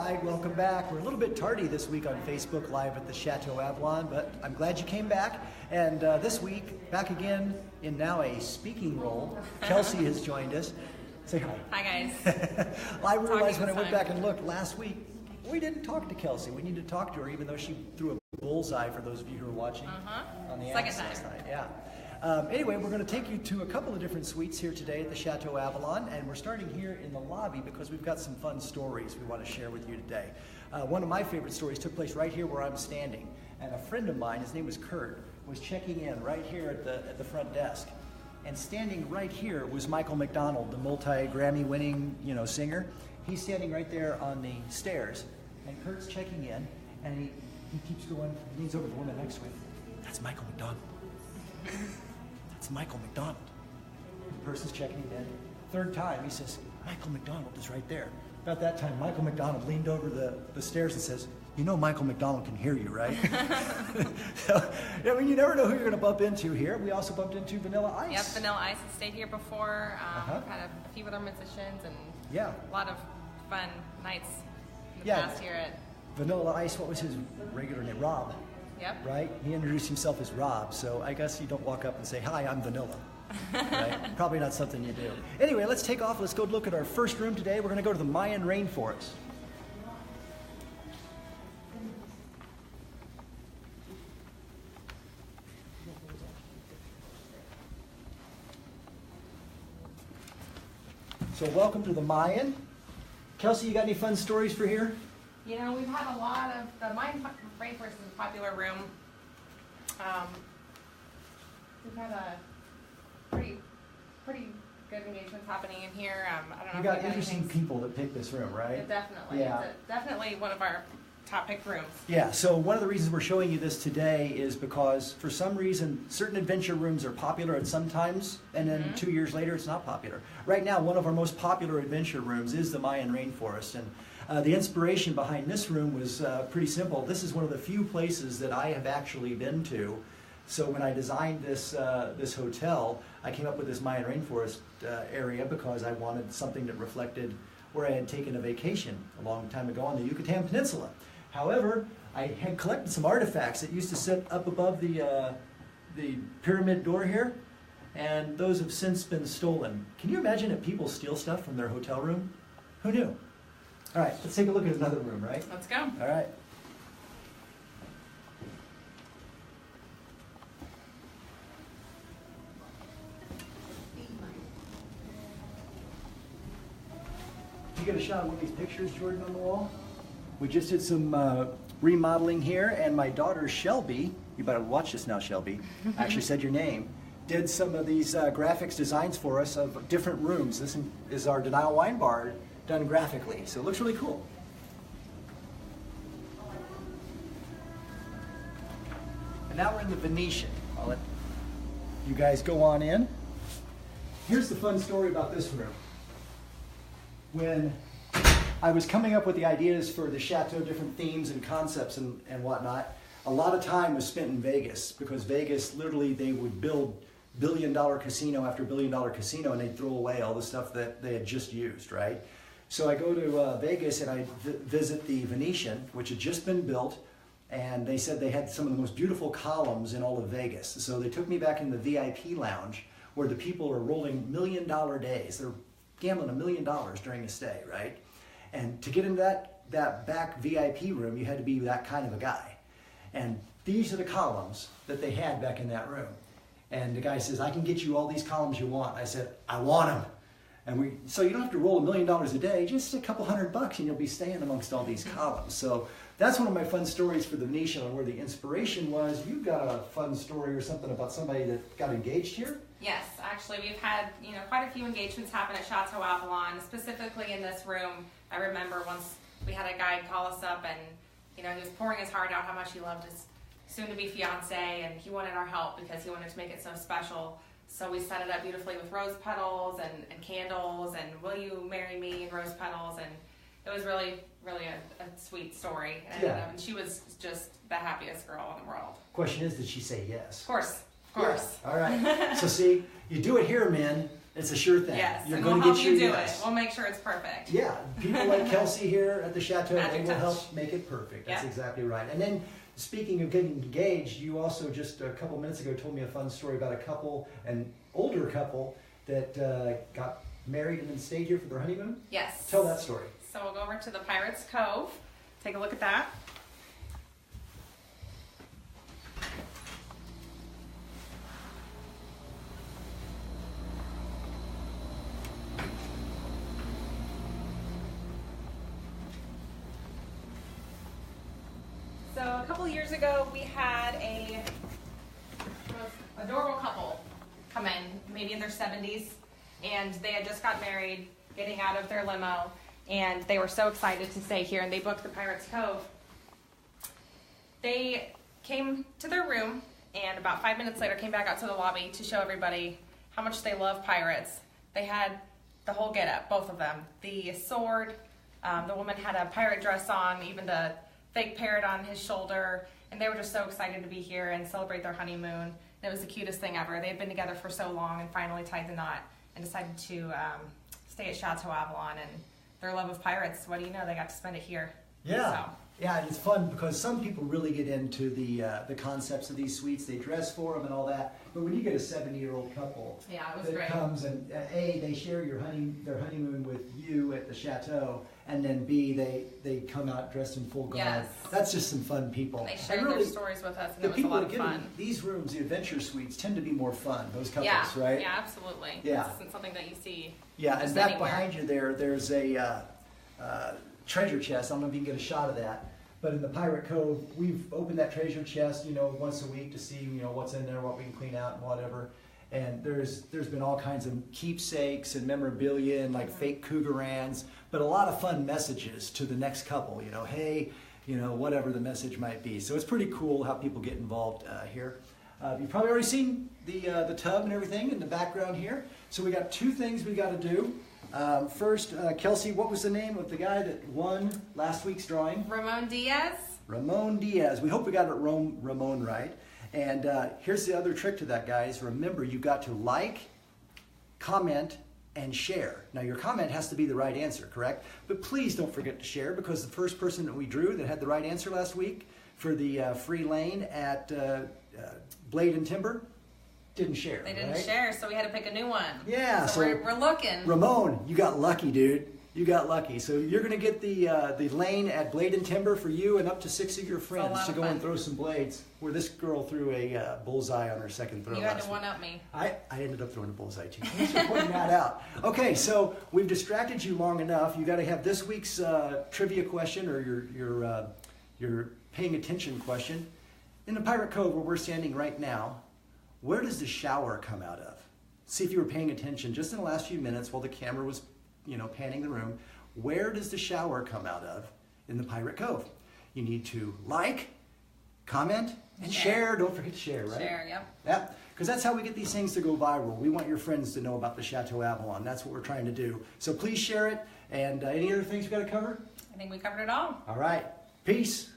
right, welcome back. We're a little bit tardy this week on Facebook Live at the Chateau Avalon, but I'm glad you came back. And this week, back again in now a speaking role, Kelsey has joined us. Say hi. Hi, guys. Well, I realized when I went back and looked last week, we didn't talk to Kelsey. We need to talk to her, even though she threw a bullseye for those of you who are watching on the Second Axe time. last night. Yeah. Anyway, we're going to take you to a couple of different suites here today at the Chateau Avalon, and we're starting here in the lobby because we've got some fun stories we want to share with you today. One of my favorite stories took place right here where I'm standing, and a friend of mine, his name was Kurt, was checking in right here at the front desk. And standing right here was Michael McDonald, the multi-Grammy-winning, singer. He's standing right there on the stairs, and Kurt's checking in, and he keeps going. He leans over to the woman next to him. That's Michael McDonald. That's Michael McDonald. The person's checking him in. Third time, he says, Michael McDonald is right there. About that time, Michael McDonald leaned over the stairs and says, you know Michael McDonald can hear you, right? So, you never know who you're going to bump into here. We also bumped into Vanilla Ice. Yep, Vanilla Ice has stayed here before. We've had a few other musicians and a lot of fun nights in the past here at... Vanilla Ice, what was his regular name? Rob. Yep. Right? He introduced himself as Rob, so I guess you don't walk up and say, hi, I'm Vanilla. Right? Probably not something you do. Anyway, let's take off. Let's go look at our first room today. We're going to go to the Mayan rainforest. So welcome to the Mayan. Kelsey, you got any fun stories for here? We've had a lot of, the Mayan rainforest is a popular room. We've had a pretty good engagements happening in here. I don't know. You got interesting people that pick this room, right? Yeah, definitely. Yeah. It's definitely one of our top picked rooms. Yeah, so one of the reasons we're showing you this today is because for some reason certain adventure rooms are popular at some times, and then 2 years later it's not popular. Right now, one of our most popular adventure rooms is the Mayan rainforest, and the inspiration behind this room was pretty simple. This is one of the few places that I have actually been to. So when I designed this this hotel, I came up with this Mayan rainforest area because I wanted something that reflected where I had taken a vacation a long time ago on the Yucatan Peninsula. However, I had collected some artifacts that used to sit up above the pyramid door here, and those have since been stolen. Can you imagine if people steal stuff from their hotel room? Who knew? All right, let's take a look at another room, right? Let's go. All right. You get a shot of one of these pictures, Jordan, on the wall? We just did some remodeling here, and my daughter Shelby, you better watch this now, Shelby, actually said your name, did some of these graphics designs for us of different rooms. This is our Denial Wine Bar done graphically, so it looks really cool. And now we're in the Venetian. I'll let you guys go on in. Here's the fun story about this room. When I was coming up with the ideas for the chateau, different themes and concepts and whatnot, a lot of time was spent in Vegas, because Vegas, literally, they would build billion-dollar casino after billion-dollar casino, and they'd throw away all the stuff that they had just used, right? So I go to Vegas and I visit the Venetian, which had just been built, and they said they had some of the most beautiful columns in all of Vegas. So they took me back in the VIP lounge, where the people are rolling million-dollar days. They're gambling $1 million during a stay, right? And to get into that back VIP room, you had to be that kind of a guy. And these are the columns that they had back in that room. And the guy says, I can get you all these columns you want. I said, I want them. And so you don't have to roll $1 million a day, just a couple $100 and you'll be staying amongst all these columns. So that's one of my fun stories for the Venetian, on where the inspiration was. You've got a fun story or something about somebody that got engaged here? Yes, actually, we've had quite a few engagements happen at Chateau Avalon, specifically in this room. I remember once we had a guy call us up, and he was pouring his heart out how much he loved his soon-to-be fiance, and he wanted our help because he wanted to make it so special. So we set it up beautifully with rose petals and candles, and will you marry me, and rose petals, and it was really, really a sweet story. And she was just the happiest girl in the world. Question is, did she say yes? Of course. Yeah. All right. So see, you do it here, men. It's a sure thing. Yes, You're and going we'll to help get you do yes. it. We'll make sure it's perfect. Yeah, people like Kelsey here at the Chateau, Magic they will touch. help make it perfect. That's Yep. exactly right. And then, speaking of getting engaged, you also just a couple minutes ago told me a fun story about a couple, an older couple, that got married and then stayed here for their honeymoon. Yes. Tell that story. So we'll go over to the Pirates Cove. Take a look at that. So a couple years ago, we had a most adorable couple come in, maybe in their 70s, and they had just got married, getting out of their limo, and they were so excited to stay here, and they booked the Pirates Cove. They came to their room, and about 5 minutes later came back out to the lobby to show everybody how much they love pirates. They had the whole get-up, both of them. The sword, the woman had a pirate dress on, even the fake parrot on his shoulder, and they were just so excited to be here and celebrate their honeymoon. And it was the cutest thing ever. They had been together for so long and finally tied the knot and decided to stay at Chateau Avalon. And their love of pirates, what do you know, they got to spend it here. Yeah. So. Yeah, and it's fun because some people really get into the concepts of these suites. They dress for them and all that. But when you get a 70-year-old couple Yeah, it was that great. comes and A, they share their honeymoon with you at the chateau, and then B, they come out dressed in full garb. Yes. That's just some fun people. They shared And their really, stories with us, and the it was a people lot that of get fun. in these rooms, the adventure suites, tend to be more fun. Those couples, Yeah, right? yeah, absolutely. Yeah. This isn't something that you see Yeah, just and back anywhere. behind you there's a treasure chest. I don't know if you can get a shot of that. But in the Pirate Cove, we've opened that treasure chest, once a week to see, what's in there, what we can clean out and whatever. And there's been all kinds of keepsakes and memorabilia and like fake cougarans, but a lot of fun messages to the next couple, hey, whatever the message might be. So it's pretty cool how people get involved here. You've probably already seen the tub and everything in the background here. So we got two things we got to do. First, Kelsey, what was the name of the guy that won last week's drawing? Ramon Diaz. Ramon Diaz. We hope we got it Ramon right. And here's the other trick to that, guys. Remember, you've got to like, comment, and share. Now, your comment has to be the right answer, correct? But please don't forget to share, because the first person that we drew that had the right answer last week for the free lane at Blade and Timber didn't share. They didn't right? share, so we had to pick a new one. Yeah, So we're looking. Ramon, you got lucky, dude. You got lucky. So you're going to get the lane at Blade and Timber for you and up to 6 of your friends to go and throw some blades, where this girl threw a bullseye on her second throw. You had to one-up me. I ended up throwing a bullseye too. Thanks for pointing that out. Okay, so we've distracted you long enough. You got to have this week's trivia question, or your paying attention question. In the Pirate Cove, where we're standing right now, where does the shower come out of? See if you were paying attention just in the last few minutes while the camera was, panning the room. Where does the shower come out of in the Pirate Cove? You need to like, comment, and share. Don't forget to share, right? Share, yep. Yep, because that's how we get these things to go viral. We want your friends to know about the Chateau Avalon. That's what we're trying to do. So please share it. And any other things we got to cover? I think we covered it all. All right. Peace.